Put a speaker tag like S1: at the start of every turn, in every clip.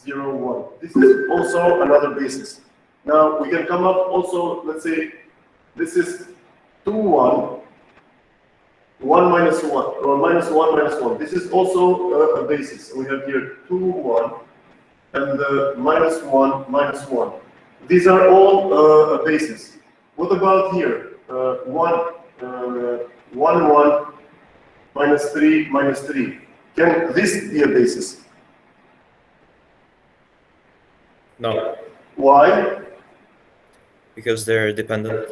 S1: 0, 1. This is also another basis. Now we can come up also, let's say, this is 2, 1, 1 minus 1, or minus 1 minus 1. This is also a basis. We have here 2, 1, and minus 1, minus 1. These are all a basis. What about here? 1, 1, minus 3, minus 3. Can this be a basis?
S2: No.
S1: Why?
S2: Because they're dependent.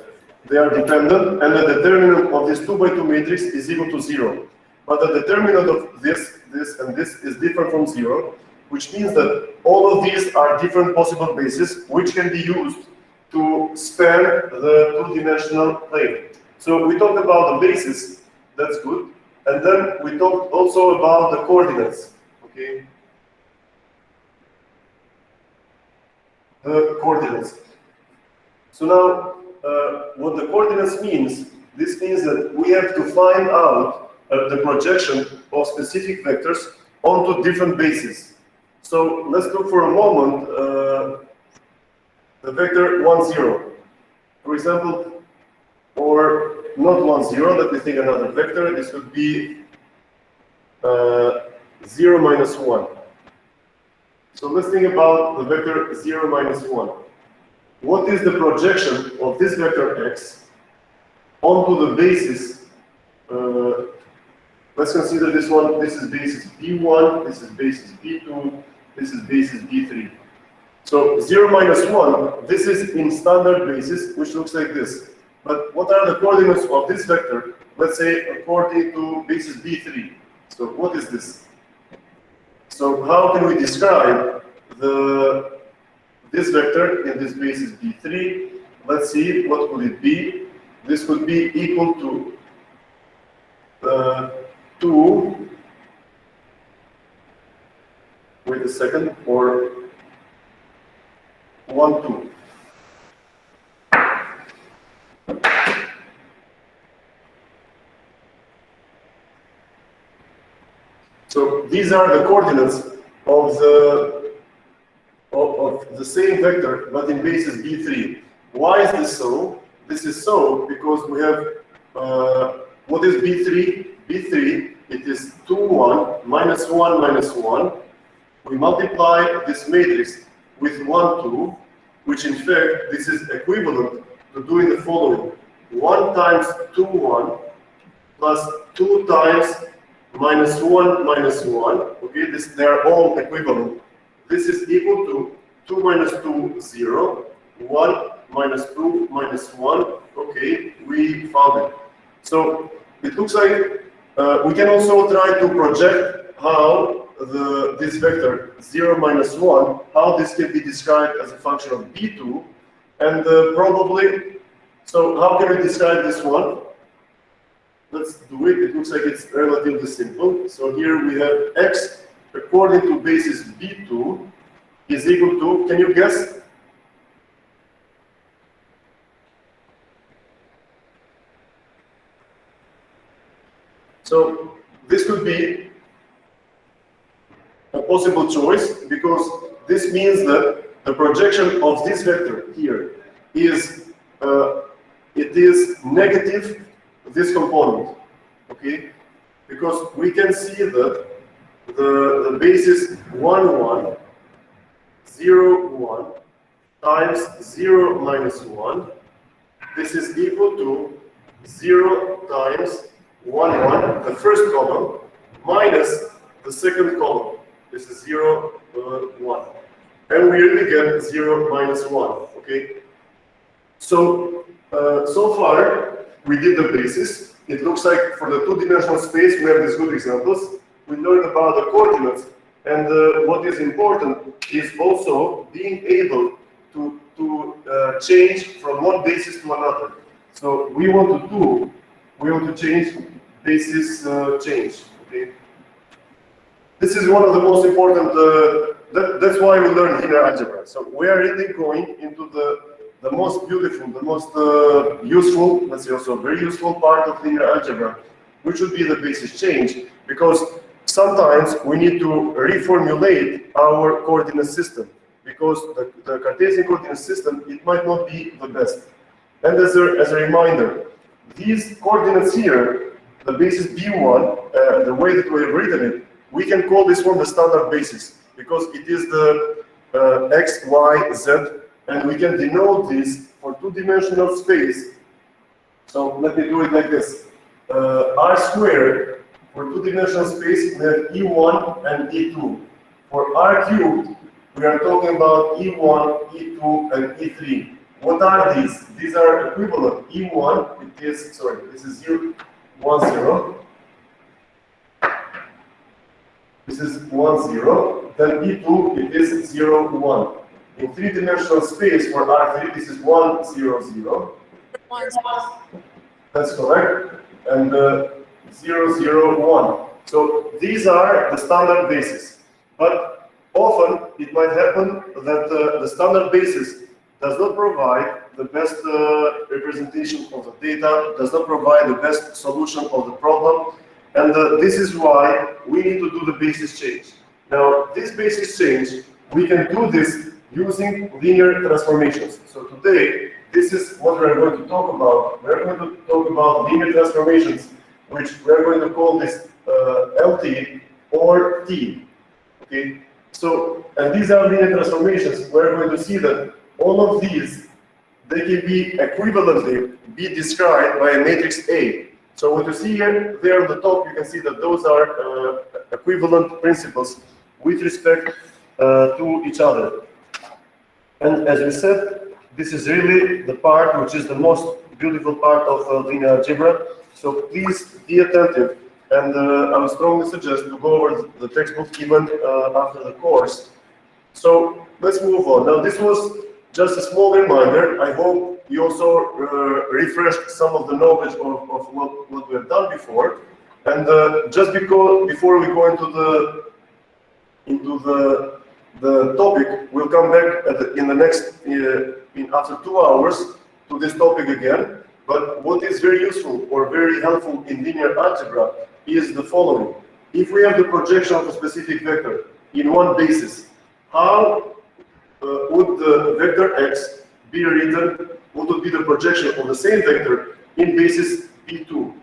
S1: They are dependent, and the determinant of this 2 by 2 matrix is equal to 0. But the determinant of this, and this is different from 0, which means that all of these are different possible bases which can be used to span the two-dimensional plane. So we talked about the basis, that's good, and then we talked also about the coordinates. Okay, the coordinates. So now, what the coordinates means, this means that we have to find out the projection of specific vectors onto different bases. So let's look for a moment the vector 1, 0, for example, or not 1, 0. Let me think another vector. This would be 0, minus 1. So let's think about the vector 0, minus 1. What is the projection of this vector x onto the basis? Let's consider this one. This is basis B1, this is basis B2, this is basis B3. So 0, minus 1, this is in standard basis, which looks like this. But what are the coordinates of this vector? Let's say according to basis B3. So what is this? So how can we describe this vector in this basis B3? Let's see, what could it be? This could be equal to 2, wait a second, or 1, 2. So these are the coordinates of the same vector, but in basis B3. Why is this so? This is so because we have, what is B3? B3, it is 2, 1, minus 1, minus 1. We multiply this matrix with 1, 2, which in fact, this is equivalent to doing the following. 1 times 2, 1, plus 2 times minus 1, minus 1. Okay, they are all equivalent. This is equal to 2 minus 2, 0. 1 minus 2 minus 1. Okay, we found it. So it looks like we can also try to project how this vector 0, minus 1, how this can be described as a function of B2. And probably, so how can we describe this one? Let's do it. It looks like it's relatively simple. So here we have x according to basis B2 is equal to, can you guess? So this could be a possible choice because this means that the projection of this vector here is it is negative this component, okay? Because we can see that the basis 1, 1, 0, 1 times 0 minus 1, this is equal to 0 times 1, 1, the first column, minus the second column. This is 0, 1. And we really get 0 minus 1, okay? So, so far, we did the basis. It looks like for the two-dimensional space, we have these good examples. We learned about the coordinates. And what is important is also being able to change from one basis to another. So we want to change basis change. Okay. This is one of the most important. That's why we learn linear algebra. So we are really going into the most beautiful, the most useful, let's say also very useful part of linear algebra, which would be the basis change, because sometimes we need to reformulate our coordinate system because the Cartesian coordinate system, it might not be the best. And as a reminder, these coordinates here, the basis B1, the way that we have written it, we can call this one the standard basis because it is the x, y, z, and we can denote this for two-dimensional space. So let me do it like this. R squared, for two-dimensional space, we have E1 and E2. For R cubed, we are talking about E1, E2, and E3. What are these? These are equivalent. E1, it is, sorry, this is 0, 1, 0. This is 1, 0. Then E2, it is 0, 1. In three-dimensional space for R3, this is 1, 0, 0. That's correct. And 0, 0, 1. So these are the standard bases. But often it might happen that the standard basis does not provide the best representation of the data, does not provide the best solution of the problem. And this is why we need to do the basis change. Now, this basis change, we can do this using linear transformations. So today, this is what we're going to talk about. We're going to talk about linear transformations, which we're going to call this LT or T. Okay. So, and these are linear transformations. We're going to see that all of these, they can be equivalently be described by a matrix A. So what you see here, there on the top, you can see that those are equivalent principles with respect to each other. And as we said, this is really the part which is the most beautiful part of linear algebra. So please be attentive. And I would strongly suggest to go over the textbook even after the course. So let's move on. Now this was just a small reminder. I hope you also refreshed some of the knowledge of what we have done before. And just before we go into the topic, we'll come back in the next after 2 hours to this topic again. But what is very useful or very helpful in linear algebra is the following. If we have the projection of a specific vector in one basis, how would the vector x be written? What would be the projection of the same vector in basis B2?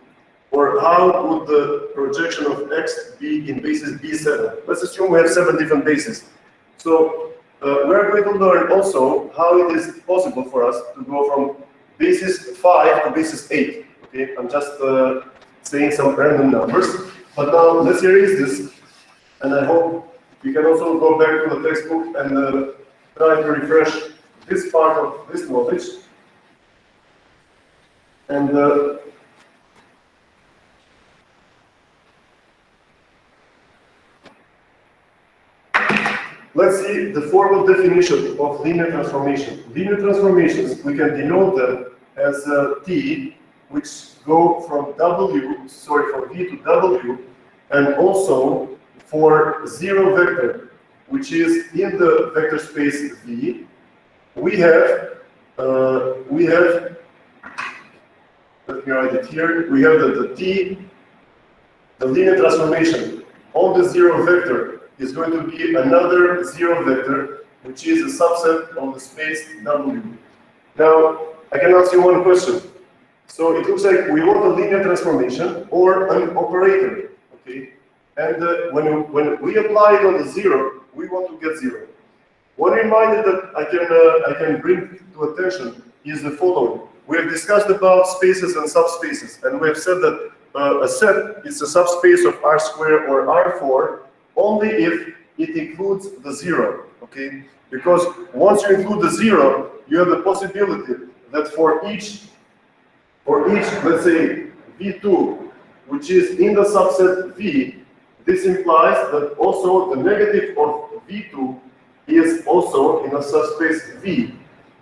S1: Or how would the projection of x be in basis B7? Let's assume we have 7 different bases. So we're going to learn also how it is possible for us to go from basis 5 to basis 8. Okay, I'm just saying some random numbers. But now let's erase this, and I hope you can also go back to the textbook and try to refresh this part of this knowledge. And let's see the formal definition of linear transformation. Linear transformations, we can denote them as T, which go from V to W, and also for zero vector, which is in the vector space V. We have let me write it here. We have the T, the linear transformation on the zero vector is going to be another zero vector, which is a subset of the space W. Now, I can ask you one question. So it looks like we want a linear transformation or an operator, okay? And when we apply it on the zero, we want to get zero. One reminder that I can bring to attention is the following. We have discussed about spaces and subspaces, and we have said that a set is a subspace of R squared or R4 only if it includes the zero, okay? Because once you include the zero, you have the possibility that for each, let's say, V2, which is in the subset V, this implies that also the negative of V2 is also in a subspace V.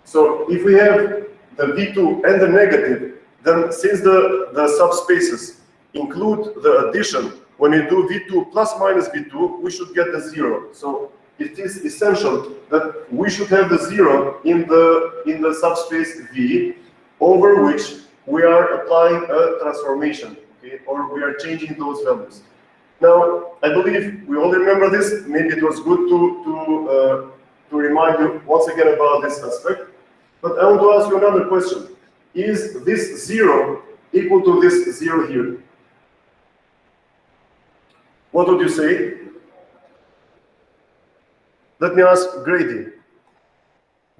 S1: So if we have the V2 and the negative, then since the subspaces include the addition, when you do V2 plus minus V2, we should get the zero. So it is essential that we should have the zero in the subspace V, over which we are applying a transformation, okay, or we are changing those values. Now, I believe we all remember this. Maybe it was good to remind you once again about this aspect. But I want to ask you another question. Is this 0 equal to this 0 here? What would you say? Let me ask Grady.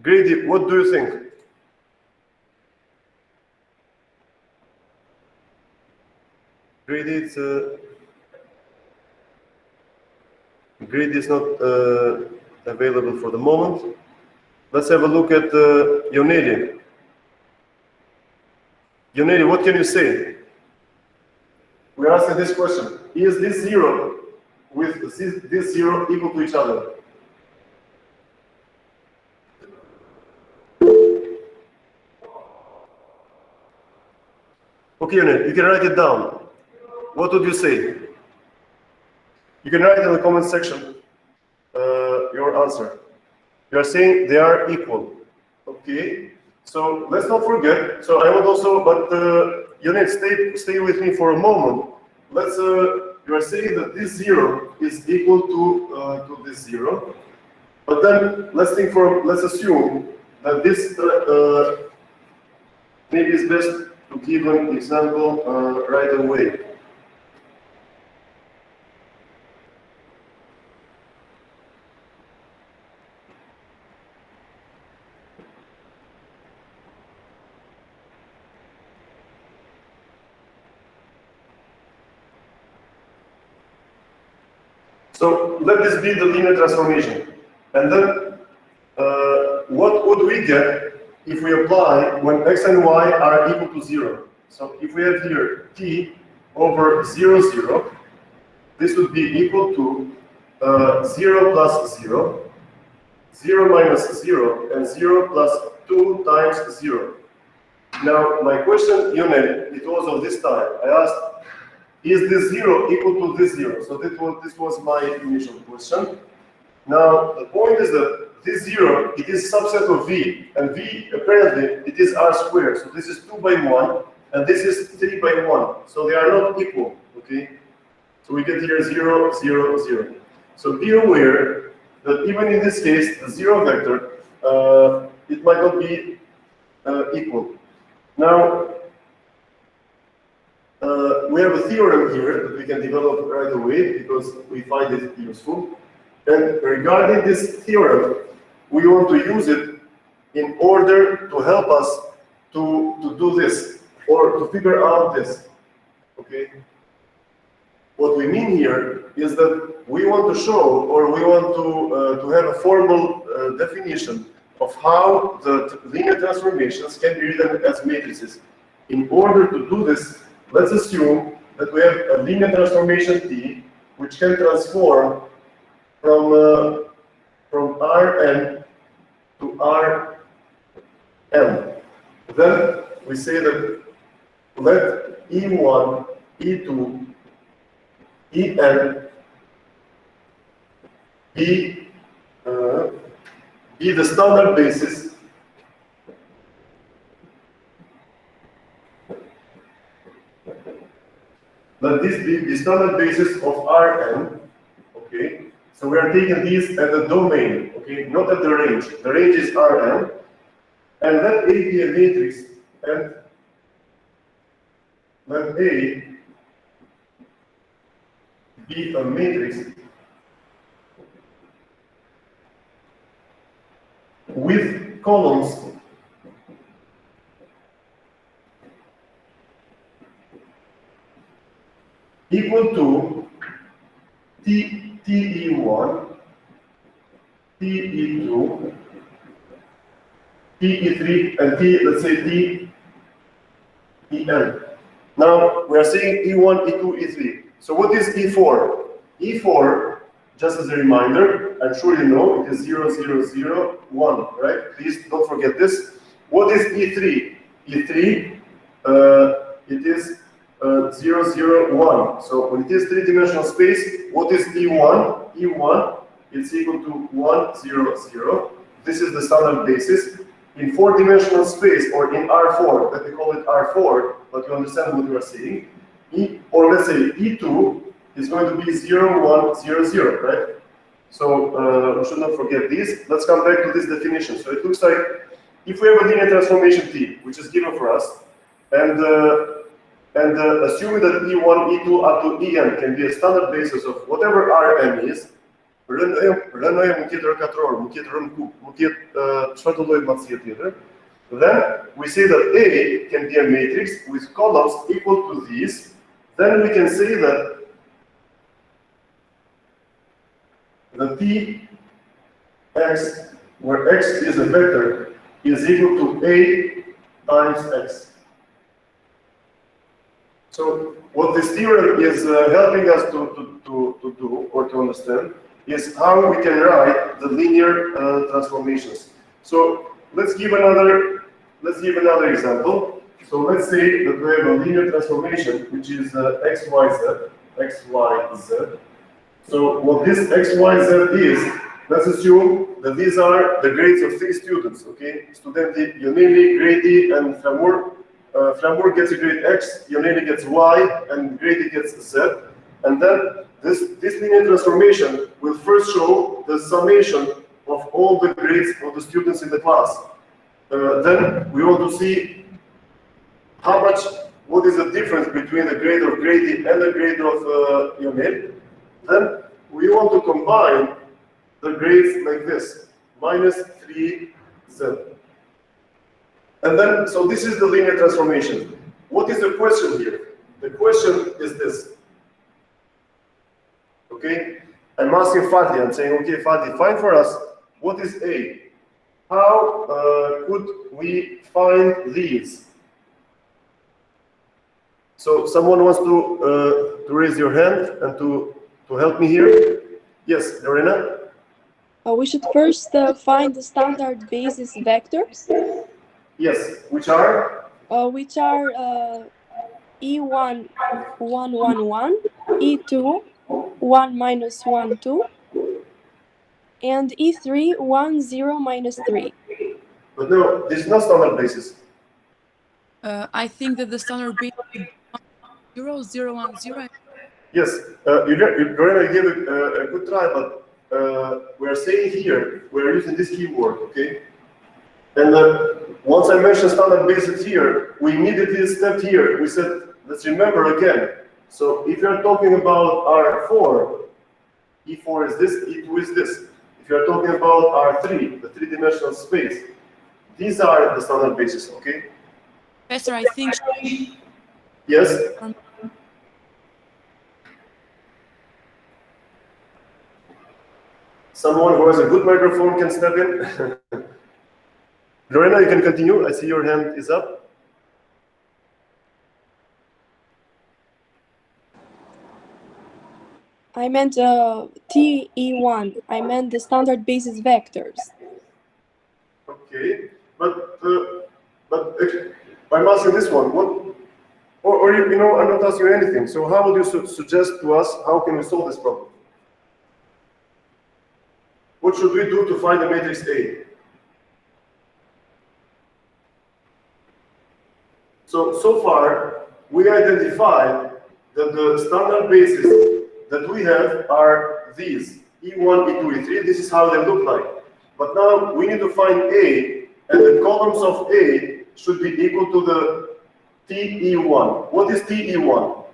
S1: Grady, what do you think? Grady, Grady is not available for the moment. Let's have a look at Yoneli. Yoneli, what can you say? We're asking this question. Is this 0 with this 0 equal to each other? Okay, Yoneli, you can write it down. What would you say? You can write in the comment section your answer. You are saying they are equal. Okay, so let's not forget. So I would also, but Yoneli, stay with me for a moment. Let's. You are saying that this 0 is equal to this 0, but then let's assume that this maybe it's best to give an example right away. So let this be the linear transformation. And then what would we get if we apply when x and y are equal to 0? So if we have here t over 0, 0, this would be equal to 0 plus 0, 0 minus 0, and 0 plus 2 times 0. Now, my question, Yoneli, it was of this time. I asked, is this 0 equal to this 0? So this was my initial question. Now, the point is that this 0, it is subset of v, and v, apparently, it is r squared. So this is 2 by 1, and this is 3 by 1. So they are not equal, okay? So we get here 0, 0, 0. So be aware that even in this case, the 0 vector, it might not be equal. Now, we have a theorem here that we can develop right away because we find it useful. And regarding this theorem, we want to use it in order to help us to do this or to figure out this. Okay? What we mean here is that we want to show, or we want to have a formal definition of how the linear transformations can be written as matrices. In order to do this, let's assume that we have a linear transformation T, which can transform from Rn to Rm. Then we say that let E1, E2, En be the standard basis let this be the standard basis of Rn. Okay, so we are taking these at the domain, okay, not at the range. The range is Rn, and let A be a matrix, and let A be a matrix with columns equal to TE1, TE2, TE3, and let's say TEN. Now we are saying E1, E2, E3. So what is E4? E4, just as a reminder, I'm sure you know, it is 0, 0, 0, 1, right? Please don't forget this. What is E3? E3, it is 0, 0, 1. So when it is three-dimensional space, what is E1? E1, it's equal to 1, 0, 0. This is the standard basis. In four-dimensional space, or in R4, let me call it R4, but you understand what we are saying. Or let's say E2 is going to be 0, 1, 0, 0, right? So we should not forget this. Let's come back to this definition. So it looks like if we have a linear transformation T, which is given for us, and assuming that E1, E2 up to En can be a standard basis of whatever Rm is, rn mukhet r4, mukhet rn kub, mukhet çfarë lloj matësie tjetër, then we say that A can be a matrix with columns equal to these. Then we can say that the T x, where x is a vector, is equal to A times x. So what this theorem is helping us to do or to understand is how we can write the linear transformations. So let's give another example. So let's say that we have a linear transformation which is x, y, z. So what this x, y, z is, let's assume that these are the grades of 3 students, okay? Studenti Ioneli, Grady, and Flamur. Flamur gets a grade x, Ioneli gets y, and Grady gets z. And then this linear transformation will first show the summation of all the grades of the students in the class. Then we want to see what is the difference between the grade of Grady and the grade of Ioneli. Then we want to combine the grades like this, minus 3z. And then, so this is the linear transformation. What is the question here? The question is this. Okay? I'm asking Fadi, I'm saying, okay, Fadi, find for us, what is A? How could we find these? So someone wants to raise your hand and to help me here? Yes, Lorena?
S3: We should first find the standard basis vectors.
S1: Yes, which are?
S3: E1, 1, 1, 1, E2, 1, minus 1, 2, and E3, 1, 0, minus 3.
S1: But no, this is not standard basis.
S4: I think that the standard basis is 0, 0, 1, 0.
S1: Yes, Lorena gave a good try, but we're saying here, we're using this keyword, okay? And once I mentioned standard basis here, we immediately stepped here. We said, let's remember again. So if you're talking about R4, E4 is this, E2 is this. If you're talking about R3, the three-dimensional space, these are the standard basis, okay?
S4: Professor, I think...
S1: Yes? Someone who has a good microphone can step in. Lorena, you can continue. I see your hand is up.
S3: I meant TE1. I meant the standard basis vectors.
S1: Okay, but I'm asking this one. What? Or you know, I'm not asking you anything. So how would you suggest to us? How can we solve this problem? What should we do to find the matrix A? So far, we identified that the standard bases that we have are these, E1, E2, E3. This is how they look like. But now we need to find A, and the columns of A should be equal to the TE1. What is TE1?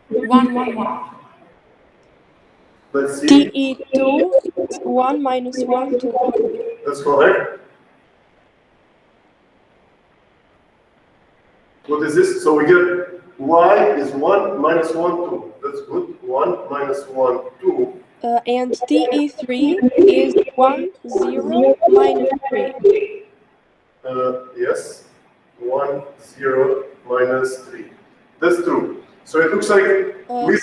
S4: 1, 1, 1.
S1: Let's see.
S3: TE2, 1, minus 1, 2.
S1: That's correct. What is this? So we get y is 1 minus 1, 2. That's good. 1 minus 1, 2.
S3: And TE3 is 1, 0, minus 3.
S1: Yes. 1, 0, minus 3. That's true. So it looks like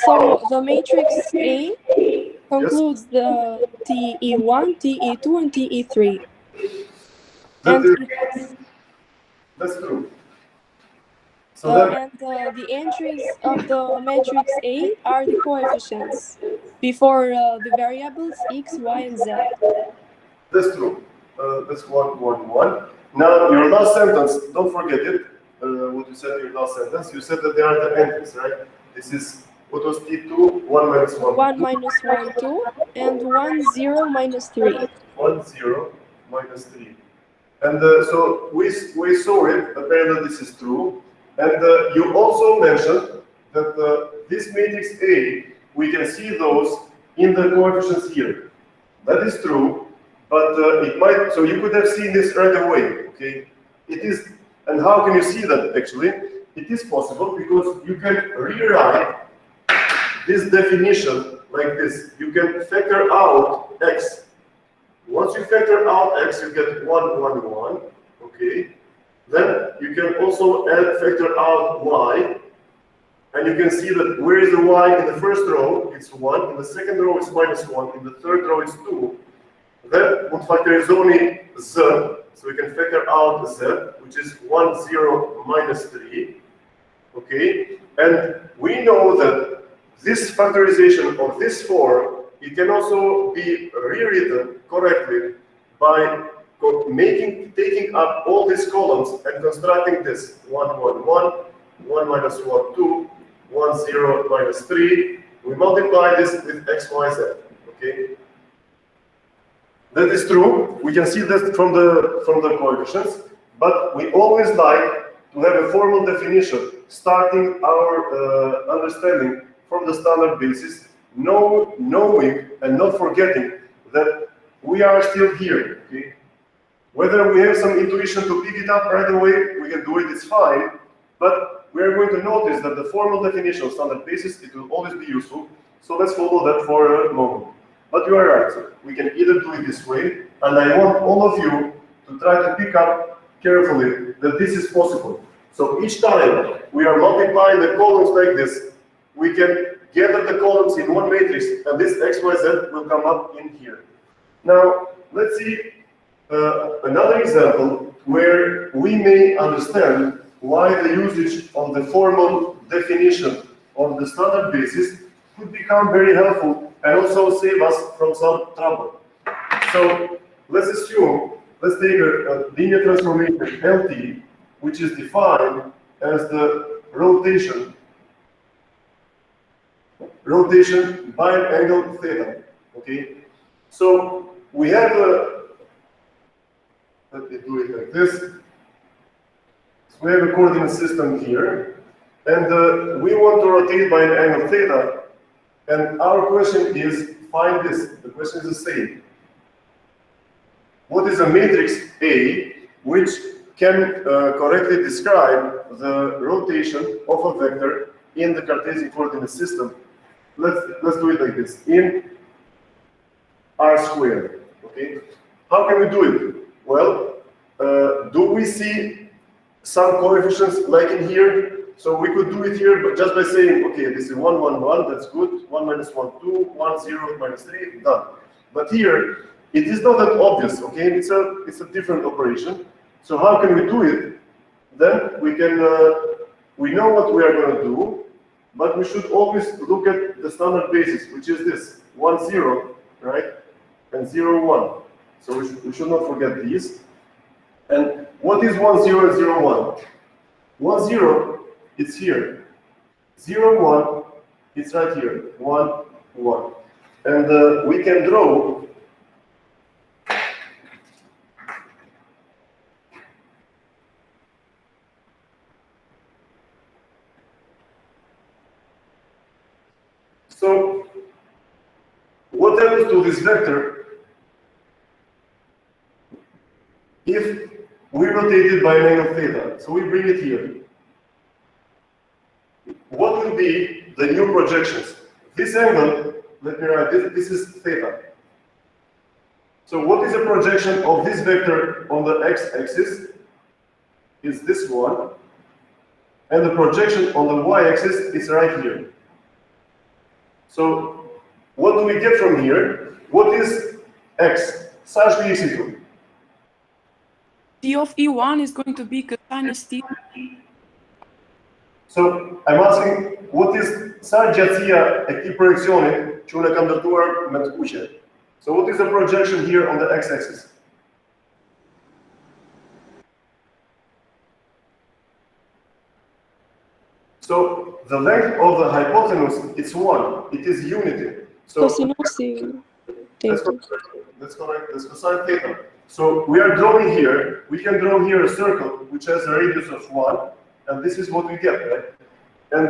S3: so the matrix A concludes the TE1, TE2, and TE3.
S1: That's true. So
S3: and the entries of the matrix A are the coefficients before the variables x, y, and z.
S1: That's true. That's 1, 1, 1. Now, your last sentence, don't forget it. What what you said in your last sentence. You said that they are the entries, right? This is, what was T2? 1 minus 1.
S3: 1 minus 1, 2, and 1, 0, minus 3.
S1: 1, 0, minus 3. And so we saw it, apparently this is true. And you also mentioned that this matrix A, we can see those in the coefficients here. That is true, but it might, so you could have seen this right away, okay? It is, and how can you see that actually? It is possible because you can rewrite this definition like this. You can factor out x. Once you factor out x, you get 1, 1, 1, okay? Then you can also factor out y, and you can see that where is the y in the first row? It's 1, in the second row it's minus 1, in the third row it's 2. Then one factor is only z, so we can factor out z, which is 1, 0, minus 3, okay? And we know that this factorization of this form, it can also be rewritten correctly by taking up all these columns and constructing this 1, 1, 1, 1 minus 1, 2, 1, 0, minus 3. We multiply this with x, y, z, okay? That is true. We can see that from the coefficients, but we always like to have a formal definition, starting our understanding from the standard basis, knowing and not forgetting that we are still here, okay? Whether we have some intuition to pick it up right away, we can do it, it's fine, but we are going to notice that the formal definition of standard basis, it will always be useful, so let's follow that for a moment. But you are right, so we can either do it this way, and I want all of you to try to pick up carefully that this is possible. So each time we are multiplying the columns like this, we can gather the columns in one matrix, and this x, y, z will come up in here. Now, let's see another example where we may understand why the usage of the formal definition of the standard basis could become very helpful and also save us from some trouble. So let's assume, let's take a linear transformation LT, which is defined as the rotation by an angle theta, okay? So we have let me do it like this. So we have a coordinate system here, and we want to rotate by an angle theta, and our question is, find this. The question is the same. What is a matrix A which can correctly describe the rotation of a vector in the Cartesian coordinate system? Let's do it like this, in R squared, okay? How can we do it? Well, do we see some coefficients like in here? So we could do it here, but just by saying, okay, this is 1, 1, 1, that's good. 1 minus 1, 2, 1, 0, minus 3, done. But here, it is not that obvious, okay? It's a different operation. So how can we do it? Then we can, we know what we are going to do, but we should always look at the standard basis, which is this, 1, 0, right? And 0, 1. So we should not forget these. And what is 1, 0, 0, 1? 1, 0, it's here. 0, 1, it's right here. 1, 1. And we can draw so what happens to this vector if we rotate it by an angle theta? So we bring it here. What will be the new projections? This angle, let me write this, this is theta. So what is the projection of this vector on the x-axis? Is this one. And the projection on the y-axis is right here. So what do we get from here? What is x? Such the equal.
S4: T of E1 is going to be cosine T.
S1: So I'm asking, what is sargiația e proiecțiune și una candidatură metcușe? So what is the projection here on the x-axis? So the length of the hypotenuse is 1. It is unity. So
S3: Cosinus
S1: that's
S3: theta.
S1: correct. That's correct. That's cosine theta. So we are drawing here. We can draw here a circle which has a radius of 1, and this is what we get, right? And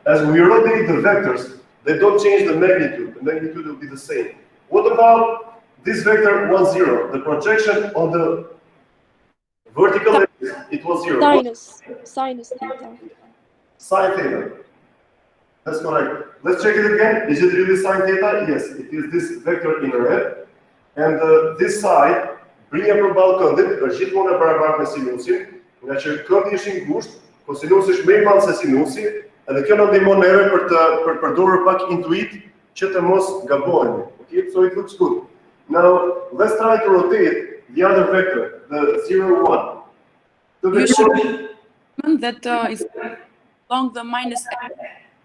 S1: as we rotate the vectors, they don't change the magnitude. The magnitude will be the same. What about this vector 1, 0? The projection on the vertical axis, it was 0.
S3: Sinus theta.
S1: Sine theta. That's correct. Let's check it again. Is it really sine theta? Yes, it is this vector in red. And this side, bring a probal këndit, gjithmonë e barabartë me sinusin, nga që këndi është i ngushtë, kosinusi është më i madh se sinusi, edhe kjo na ndihmon neve për të përdorur pak intuit që të mos gabohemi. Okay, so it looks good. Now let's try to rotate the other vector, the 0, 1.
S4: You should that is along the minus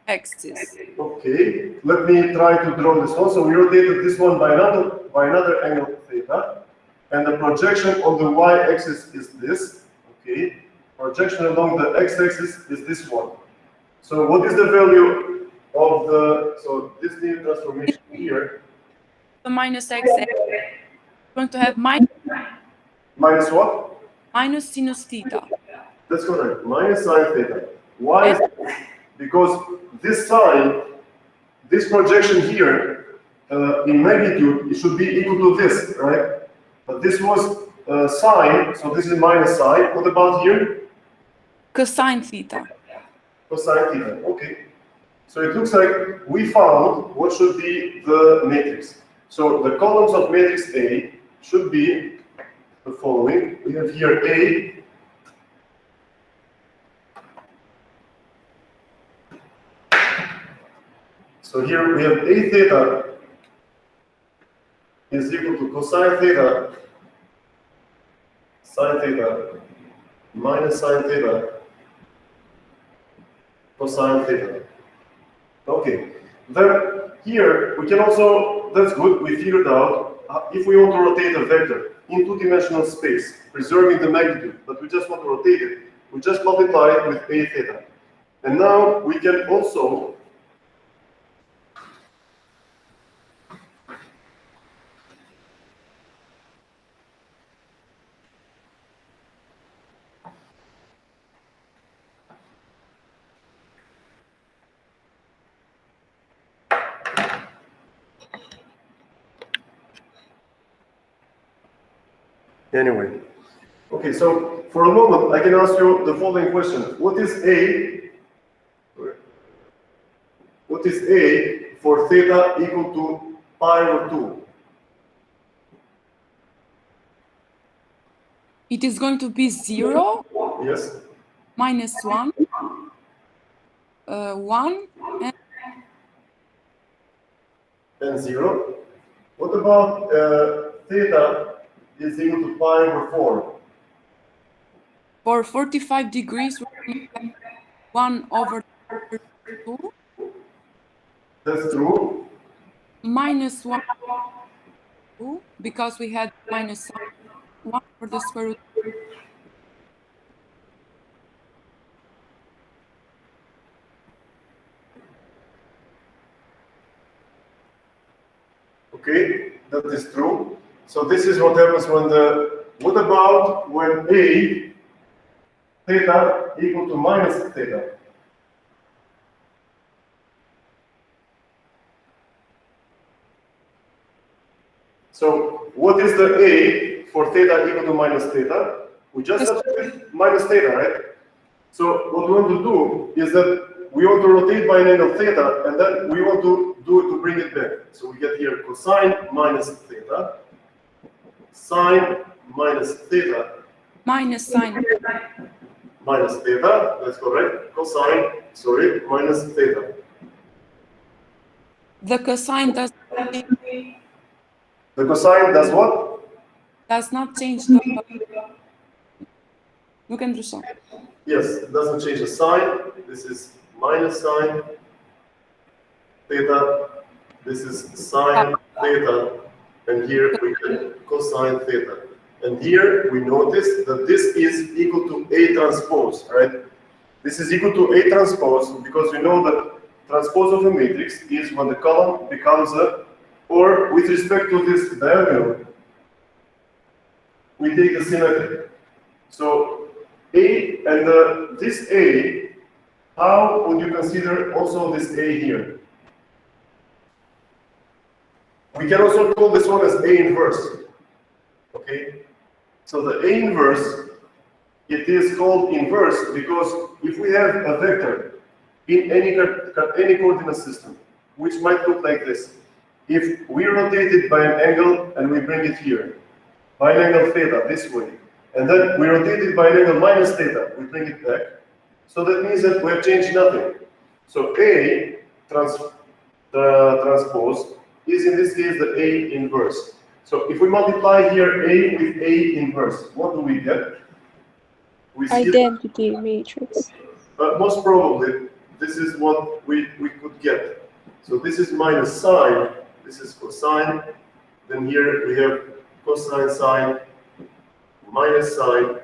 S4: axis.
S1: Okay, let me try to draw this one. So we rotated this one by another angle theta, and the projection on the y-axis is this. Okay, projection along the x-axis is this one. So what is the value of this linear transformation here?
S4: The minus x going to have minus
S1: what?
S4: Minus sinus theta.
S1: That's correct. Minus sine theta. Why? Is because this sine, this projection here, in magnitude, it should be equal to this, right? But this was sine, so this is minus sine. What about here?
S4: Cosine theta.
S1: Cosine theta. Okay. So it looks like we found what should be the matrix. So the columns of matrix A should be the following. We have here A. So here we have A theta is equal to cosine theta, sine theta, minus sine theta, cosine theta. Okay, then here we can also, that's good, we figured out if we want to rotate a vector in two-dimensional space, preserving the magnitude, but we just want to rotate it, we just multiply it with A theta. And now we can also anyway. Okay, so for a moment, I can ask you the following question. What is A for theta equal to pi over 2?
S4: It is going to be 0.
S1: Yes.
S4: Minus 1. 1.
S1: And 0. What about theta is equal to pi over 4?
S4: For 45 degrees, we have 1 over 2.
S1: That's true.
S4: Minus 1, 2, because we had minus 1 for the square root.
S1: Okay, that is true. So this is what happens when what about when A theta equal to minus theta? So what is the A for theta equal to minus theta? We just have minus theta, right? So what we want to do is that we want to rotate by an angle theta, and then we want to do it to bring it back. So we get here cosine minus theta, sine minus theta,
S4: Minus sine.
S1: minus theta, that's correct, cosine, sorry, minus theta.
S4: The cosine does
S1: The cosine does what?
S4: not change the. Look at the
S1: Yes, it doesn't change the sign. This is minus sine theta. This is sine theta. And here we get cosine theta. And here we notice that this is equal to A transpose, right? This is equal to A transpose, because we know that transpose of a matrix is when the column becomes a, or with respect to this diagonal, we take the symmetry. So A and this A, how would you consider also this A here? We can also call this one as A inverse. Okay? So the A inverse, it is called inverse because if we have a vector in any coordinate system, which might look like this, if we rotate it by an angle and we bring it here, by an angle theta this way, and then we rotate it by an angle minus theta, we bring it back, so that means that we have changed nothing. So A transpose is in this case the A inverse. So if we multiply here A with A inverse, what do we get? We see
S3: Identity matrix.
S1: but most probably, this is what we could get. So this is minus sine, this is cosine, then here we have cosine, sine, minus sine,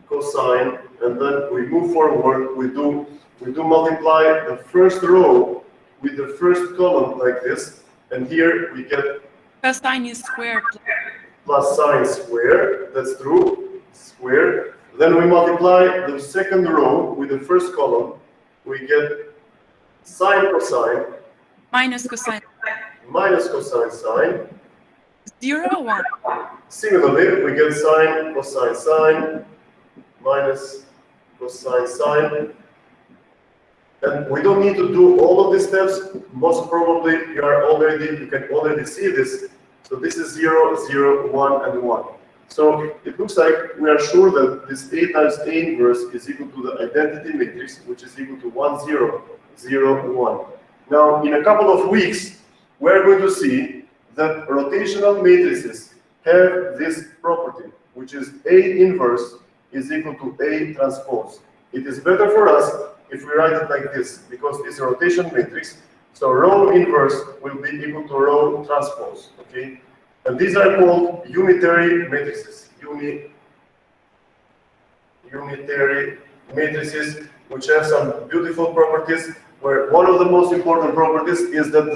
S1: cosine, and then we move forward, we do multiply the first row with the first column like this, and here we get
S4: Cosine is square
S1: plus sine square, that's true, square. Then we multiply the second row with the first column, we get sine cosine
S4: minus cosine
S1: minus cosine sine.
S4: 0, 1.
S1: Similarly, we get sine cosine sine minus cosine sine. And we don't need to do all of these steps. Most probably you can already see this. So this is 0, 0, 1, and 1. So it looks like we are sure that this A times A inverse is equal to the identity matrix, which is equal to 1, 0, 0, 1. Now, in a couple of weeks, we're going to see that rotational matrices have this property, which is A inverse is equal to A transpose. It is better for us if we write it like this, because it's a rotation matrix. So rho inverse will be equal to rho transpose, okay? And these are called unitary matrices. Unitary matrices, which have some beautiful properties, where one of the most important properties is that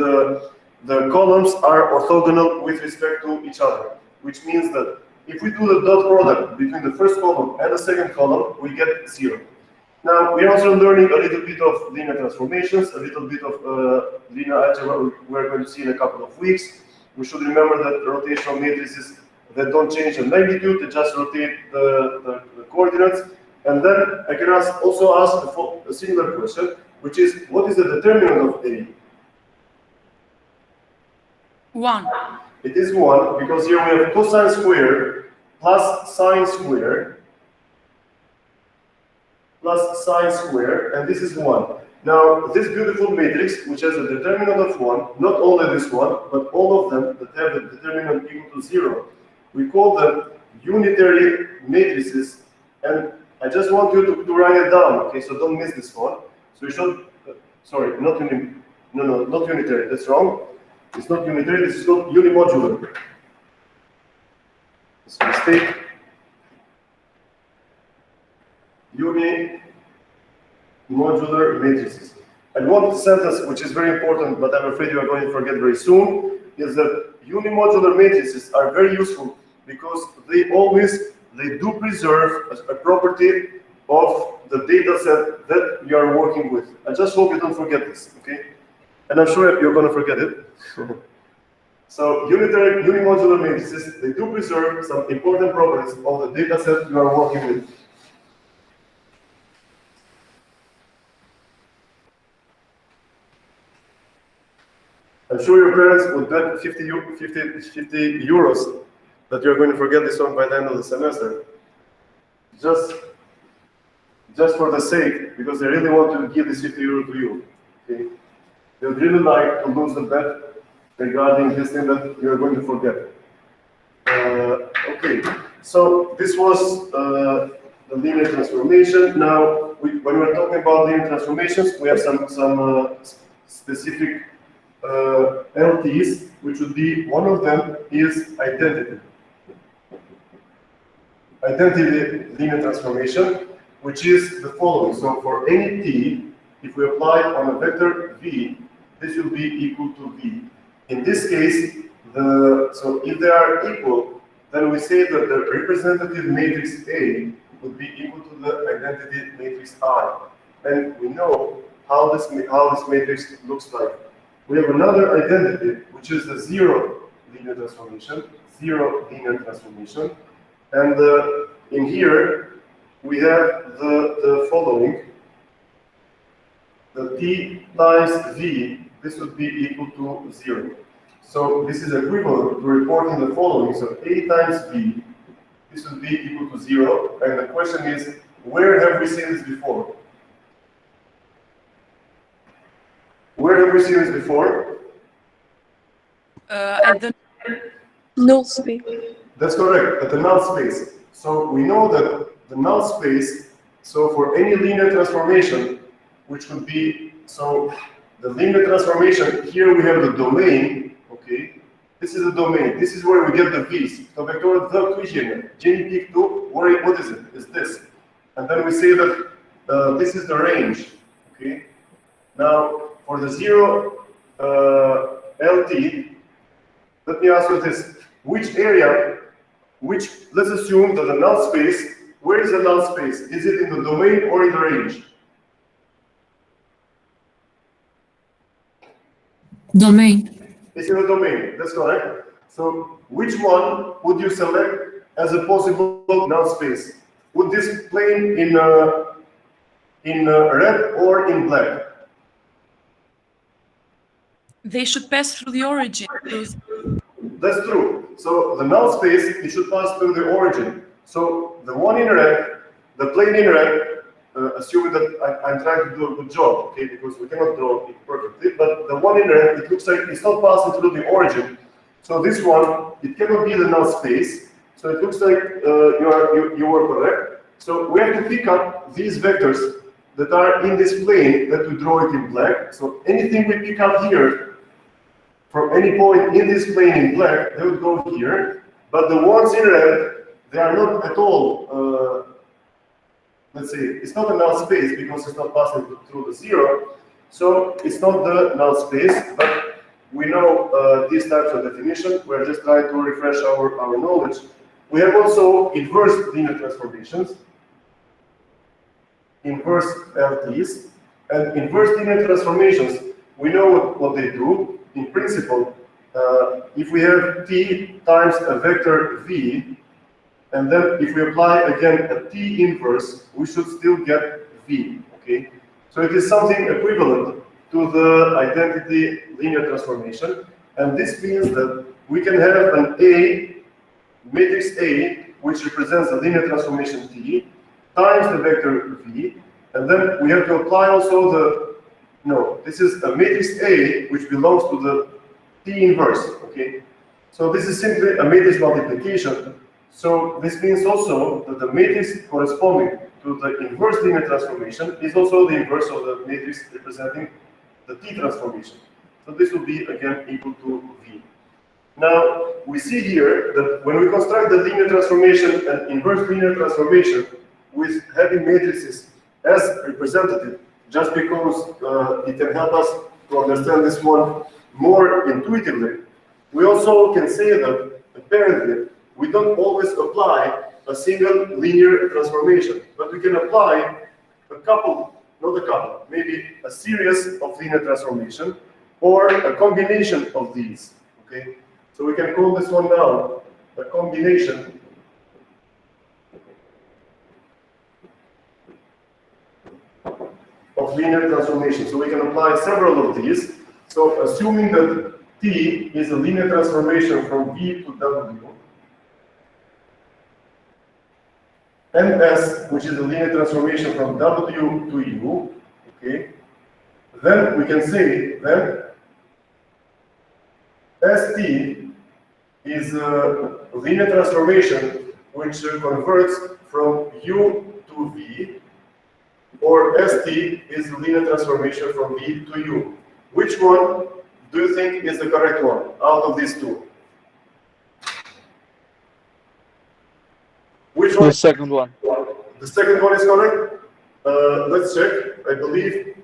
S1: the columns are orthogonal with respect to each other, which means that if we do the dot product between the first column and the second column, we get 0. Now, we're also learning a little bit of linear transformations, a little bit of linear algebra we're going to see in a couple of weeks. We should remember that rotational matrices that don't change the magnitude, they just rotate the coordinates. And then I can also ask a similar question, which is, what is the determinant of A?
S4: 1.
S1: It is 1, because here we have cosine square plus sine square, and this is 1. Now, this beautiful matrix, which has a determinant of 1, not only this one, but all of them that have a determinant equal to 0, we call them unitary matrices. And I just want you to write it down, okay? So don't miss this one. So you should, sorry, not unitary, that's wrong. It's not unitary, this is called unimodular. It's a mistake. Unimodular matrices. And one sentence which is very important, but I'm afraid you are going to forget very soon, is that unimodular matrices are very useful because they do preserve a property of the data set that you are working with. I just hope you don't forget this, okay? And I'm sure you're going to forget it. So unimodular matrices, they do preserve some important properties of the data set you are working with. I'm sure your parents would bet 50 euros that you're going to forget this one by the end of the semester. Just for the sake, because they really want to give this 50 euro to you. Okay? They would really like to lose the bet regarding this thing that you're going to forget. Okay, so this was the linear transformation. Now, when we're talking about linear transformations, we have some specific LTs, which would be, one of them is identity. Identity linear transformation. which is the following. So for any t, if we apply on a vector v, this will be equal to v. In this case, so if they are equal, then we say that the representative matrix A would be equal to the identity matrix I. And we know how this matrix looks like. We have another identity, which is the zero linear transformation, and in here we have the following: the t times v. This would be equal to 0. So this is equivalent to reporting the following. So a times v, this would be equal to 0. And the question is, where have we seen this before? Where have we seen this before?
S4: At the
S3: null space.
S1: That's correct, at the null space. So we know that the null space, so for any linear transformation, which would be, so the linear transformation, here we have the domain, okay? This is the domain, this is where we get the v's. So vector the движение, Jenny peak 2, what is it? Is this. And then we say that this is the range, okay? Now, for the 0 LT, let me ask you this. Which area, let's assume that the null space, where is the null space? Is it in the domain or in the range?
S4: domain.
S1: It's in the domain, that's correct. So which one would you select as a possible null space? Would this plane in red or in black?
S4: They should pass through the origin.
S1: That's true. So the null space, it should pass through the origin. So the one in red, the plane in red, assuming that I'm trying to do a good job, okay, because we cannot draw it perfectly, but the one in red, it looks like it's not passing through the origin. So this one, it cannot be the null space. So it looks like you were correct. So we have to pick up these vectors that are in this plane that we draw it in black. So anything we pick up here from any point in this plane in black, they would go here. But the ones in red, they are not at all, let's say, it's not a null space because it's not passing through the 0. So it's not the null space, but we know these types of definition. We're just trying to refresh our knowledge. We have also inverse linear transformations, inverse LTs, and inverse linear transformations, we know what they do. In principle, if we have t times a vector v, and then if we apply again a t inverse, we should still get v, okay? So it is something equivalent to the identity linear transformation, and this means that we can have an A, matrix A, which represents the linear transformation t, times the vector v, and then we have to apply also the, no, this is a matrix A, which belongs to the T inverse, okay? So this is simply a matrix multiplication. So this means also that the matrix corresponding to the inverse linear transformation is also the inverse of the matrix representing the T transformation. So this will be, again, equal to V. Now, we see here that when we construct the linear transformation and inverse linear transformation with having matrices as representative, just because it can help us to understand this one more intuitively, we also can say that apparently we don't always apply a single linear transformation, but we can apply a couple, not a couple, maybe a series of linear transformation or a combination of these, okay? So we can call this one now a combination of linear transformation. So we can apply several of these. So assuming that T is a linear transformation from V to W, and S, which is a linear transformation from W to U, okay, then we can say that ST is a linear transformation which converts from U to V, or ST is a linear transformation from V to U. Which one do you think is the correct one out of these two? Which one?
S5: The second one.
S1: The second one is correct? let's check. I believe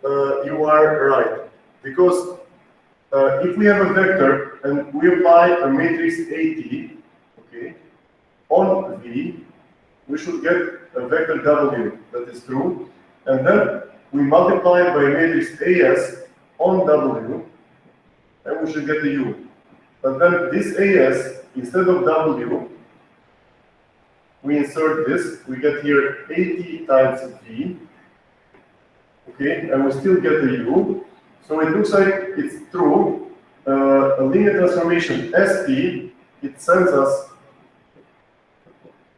S1: you are right. Because if we have a vector and we apply a matrix AT, okay, on V, we should get a vector W, that is true. And then we multiply it by a matrix AS on W, and we should get a U. But then this AS, instead of W, we insert this, we get here AT times V, okay, and we still get the U. So it looks like it's true. A linear transformation ST, it sends us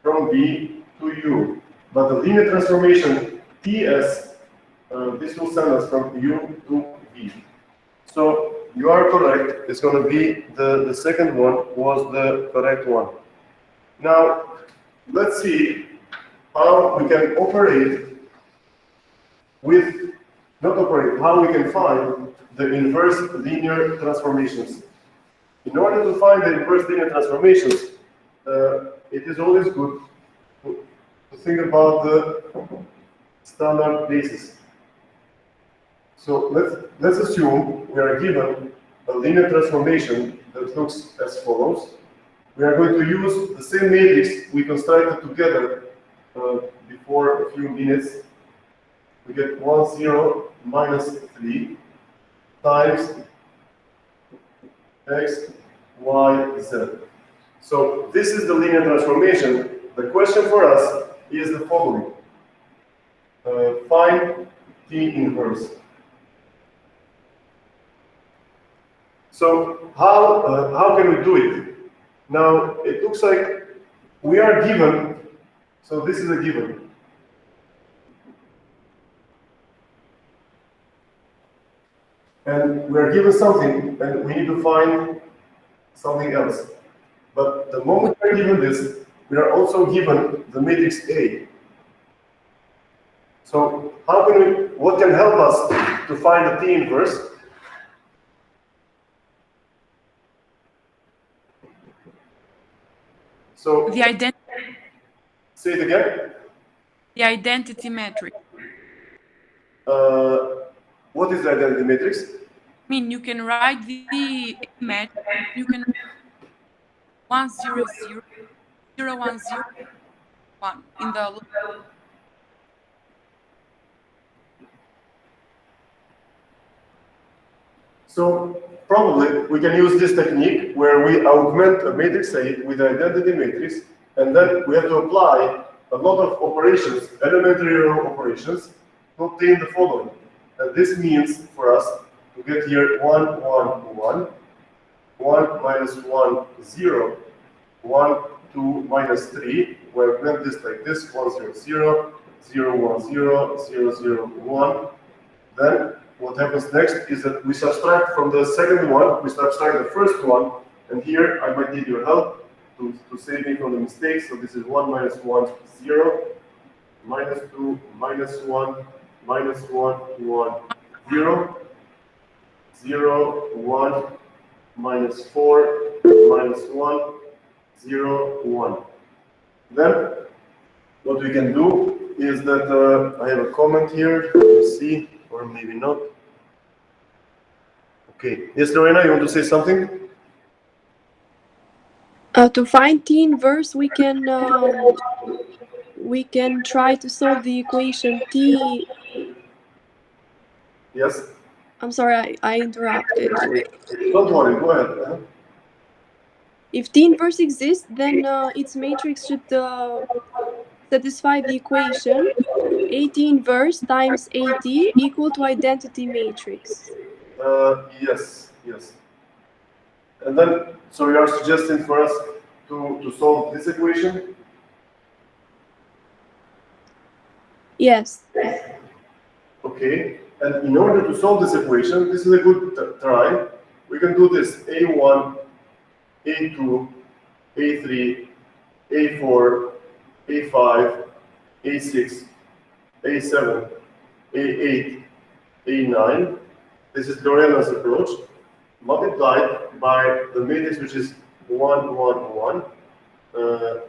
S1: from V to U. But the linear transformation TS, this will send us from U to V. So you are correct. It's going to be the second one was the correct one. Now, let's see how we can operate with, not operate, how we can find the inverse linear transformations. In order to find the inverse linear transformations, it is always good to think about the standard basis. So let's assume we are given a linear transformation that looks as follows. We are going to use the same matrix we constructed together before a few minutes. We get 1, 0, minus 3 times x, y, z. So this is the linear transformation. The question for us is the following. Find T inverse. So how can we do it? Now, it looks like we are given, so this is a given. And we are given something, and we need to find something else. But the moment we are given this, we are also given the matrix A. So how can we, what can help us to find the T inverse? So
S4: The identity.
S1: Say it again.
S4: The identity matrix.
S1: What is the identity matrix?
S4: I mean, you can write the matrix. You can 1, 0, 0, 0, 1, 0, 1 in the.
S1: So probably we can use this technique where we augment a matrix A with an identity matrix, and then we have to apply a lot of operations, elementary row operations, to obtain the following. And this means for us to get here 1, 1, 1, 1 minus 1, 0, 1, 2, minus 3, we augment this like this, 1, 0, 0, 0, 1, 0, 0, 0, 1. Then what happens next is that we subtract from the second one, we subtract the first one, and here I might need your help to save me from the mistakes. So this is 1 minus 1, 0, minus 2, minus 1, minus 1, 1, 0, 0, 1, minus 4, minus 1, 0, 1. Then what we can do is that I have a comment here, let's see, or maybe not. Okay, yes, Lorena, you want to say something?
S3: To find T inverse, we can try to solve the equation T.
S1: Yes.
S3: I'm sorry, I interrupted.
S1: Don't worry, go ahead.
S3: If T inverse exists, then its matrix should satisfy the equation AT inverse times AT equal to identity matrix.
S1: Yes, yes. And then, so you are suggesting for us to solve this equation?
S3: Yes.
S1: Okay, and in order to solve this equation, this is a good try. We can do this A1, A2, A3, A4, A5, A6, A7, A8, A9. This is Lorena's approach, multiplied by the matrix which is 1, 1, 1,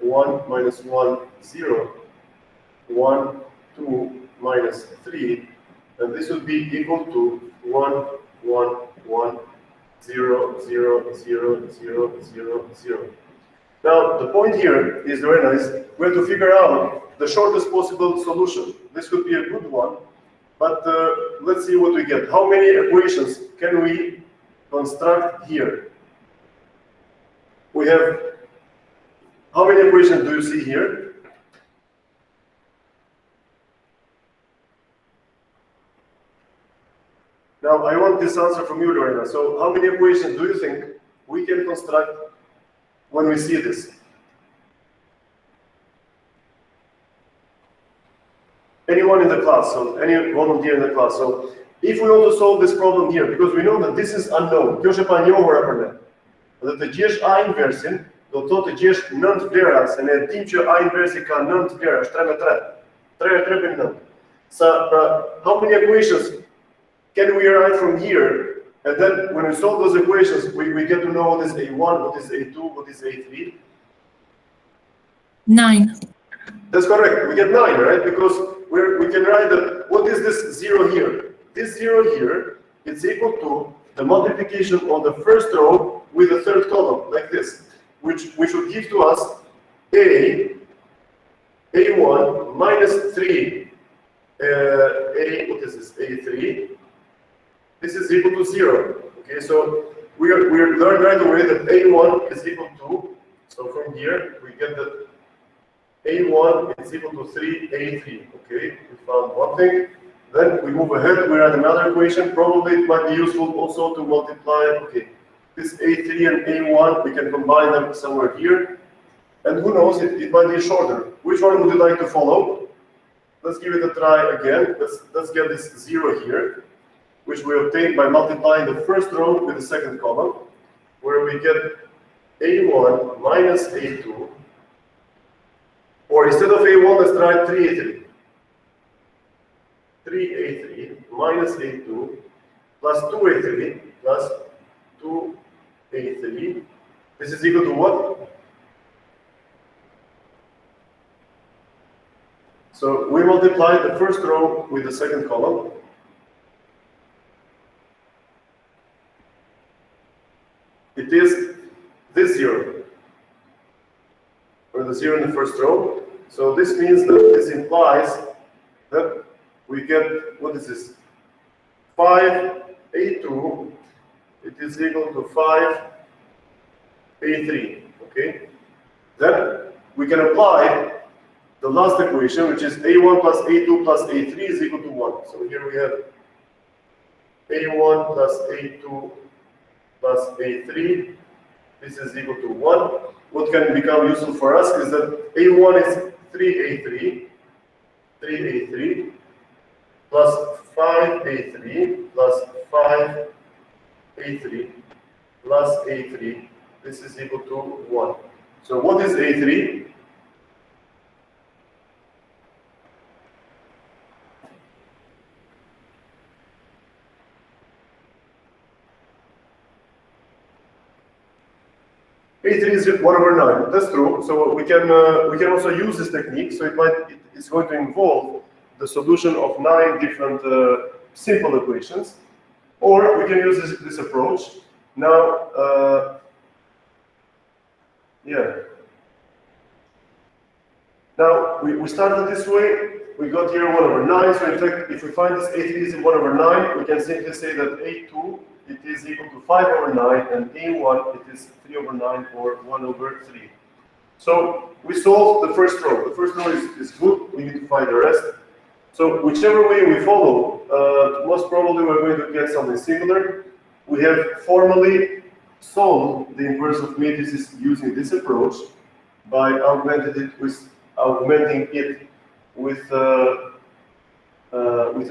S1: 1 minus 1, 0, 1, 2, minus 3, and this would be equal to 1, 1, 1, 0, 0, 0, 0, 0, 0. Now, the point here is very nice. We have to figure out the shortest possible solution. This could be a good one, but let's see what we get. How many equations can we construct here? We have, how many equations do you see here? Now, I want this answer from you, Lorena. So, how many equations do you think we can construct when we see this? Anyone in the class, so any volunteer in the class. So, if we want to solve this problem here, because we know that this is unknown, kjo është e panjohura dhe të gjesh A inversin, do të thotë të gjesh 9 vlera, se ne dim që A inversi ka 9 vlera, është 3 me 3. 3 e 3 për 9. So, how many equations can we write from here? And then when we solve those equations, we get to know what is A1, what is A2, what is A3.
S5: 9.
S1: That's correct. We get 9, right? Because we can write that, what is this 0 here? This 0 here, it's equal to the multiplication of the first row with the third column, like this, which would give to us A1 minus 3, what is this, A3. This is equal to 0. Okay, so we learned right away that A1 is equal to, so from here we get that A1 is equal to 3A3. Okay, we found one thing. Then we move ahead, we write another equation. Probably it might be useful also to multiply, okay, this A3 and A1, we can combine them somewhere here. And who knows, it might be shorter. Which one would you like to follow? Let's give it a try again. Let's get this 0 here, which we obtain by multiplying the first row with the second column, where we get A1 minus A2, or instead of A1, let's try 3A3. 3A3 minus A2 plus 2A3 plus 2A3. This is equal to what? So we multiply the first row with the second column. It is this 0, or the 0 in the first row. So this means that this implies that we get, what is this? 5A2, it is equal to 5A3, okay? Then we can apply the last equation, which is A1 plus A2 plus A3 is equal to 1. So here we have A1 plus A2 plus A3, this is equal to 1. What can become useful for us is that A1 is 3A3 plus 5A3 plus 5A3 plus A3. This is equal to 1. So what is A3? A3 is 1/9. That's true. So we can also use this technique. So it's going to involve the solution of 9 different simple equations, or we can use this approach. Now, Now we started this way. We got here 1/9. So in fact, if we find this A3 is 1/9, we can simply say that A2 it is equal to 5/9, and A1 it is 3/9 or 1/3. So we solved the first row. The first row is good. We need to find the rest. So whichever way we follow, most probably we're going to get something similar. We have formally solved the inverse of matrices using this approach by augmenting it with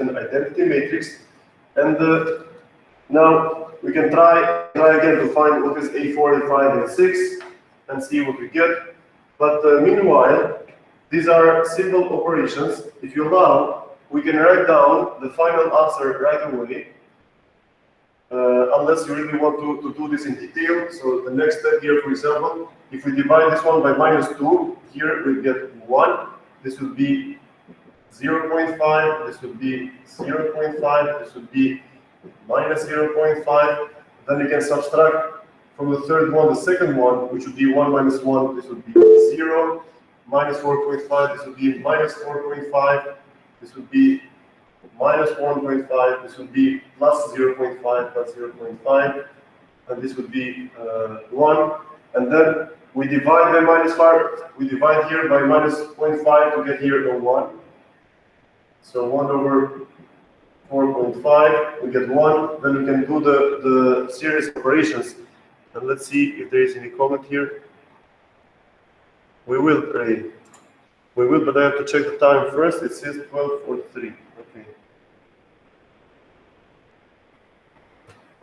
S1: an identity matrix, and now we can try again to find what is A4, A5, A6, and see what we get. But meanwhile, these are simple operations. If you allow, we can write down the final answer right away, unless you really want to do this in detail. So the next step here, for example, if we divide this one by -2, here we get 1. This would be 0.5, this would be 0.5, this would be minus 0.5. Then you can subtract from the third one the second one, which would be 1 minus 1, this would be 0. Minus 4.5, this would be minus 4.5, this would be minus 1.5, this would be plus 0.5, plus 0.5, and this would be 1. And then we divide by minus 5, we divide here by minus 0.5 to get here a 1. So 1 over 4.5, we get 1. Then we can do the series operations. And let's see if there is any comment here. We will, Ray. We will, but I have to check the time first. It says 12:43. Okay.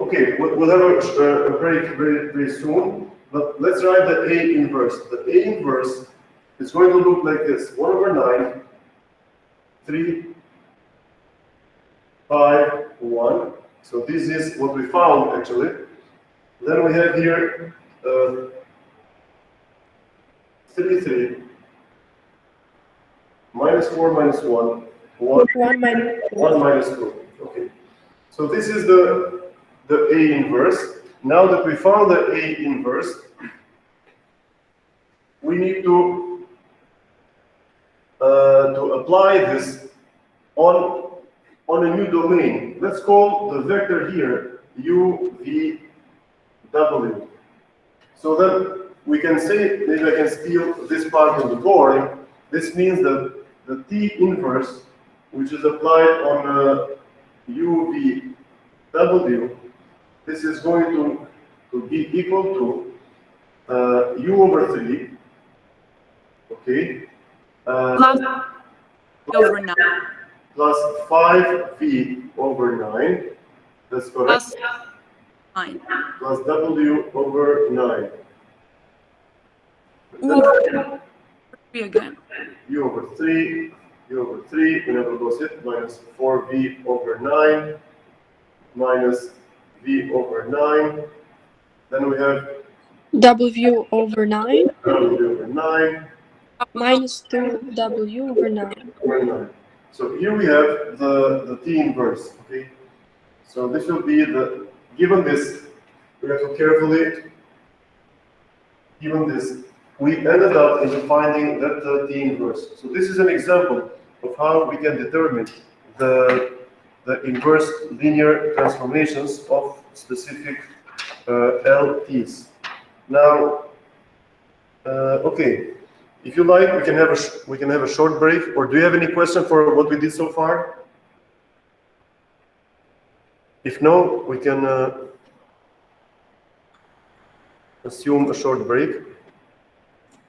S1: Okay, we'll have a break very soon. But let's write the A inverse. The A inverse is going to look like this: 1 over 9, 3, 5, 1. So this is what we found actually. Then we have here 3, 3, minus 4, minus 1, 1, 1 minus 2. Okay. So this is the A inverse. Now that we found the A inverse, we need to apply this on a new domain. Let's call the vector here u, v, w. So then we can say, maybe I can steal this part of the board. This means that the T inverse, which is applied on u, v, w, this is going to be equal to u over 3, okay,
S4: Plus over 9.
S1: plus 5v over 9, that's correct,
S4: Plus 9.
S1: plus w over 9.
S4: Over 3 again.
S1: U over 3, we never goes it, minus 4v over 9, minus v over 9. Then we have
S3: W over 9
S1: w over 9,
S3: minus 2W over 9.
S1: over 9. So here we have the T inverse, okay? So this will be the, given this, we have to carefully, given this, we ended up into finding that T inverse. So this is an example of how we can determine the inverse linear transformations of specific LTs. Now, okay, if you like, we can have a short break. Or do you have any question for what we did so far? If no, we can assume a short break.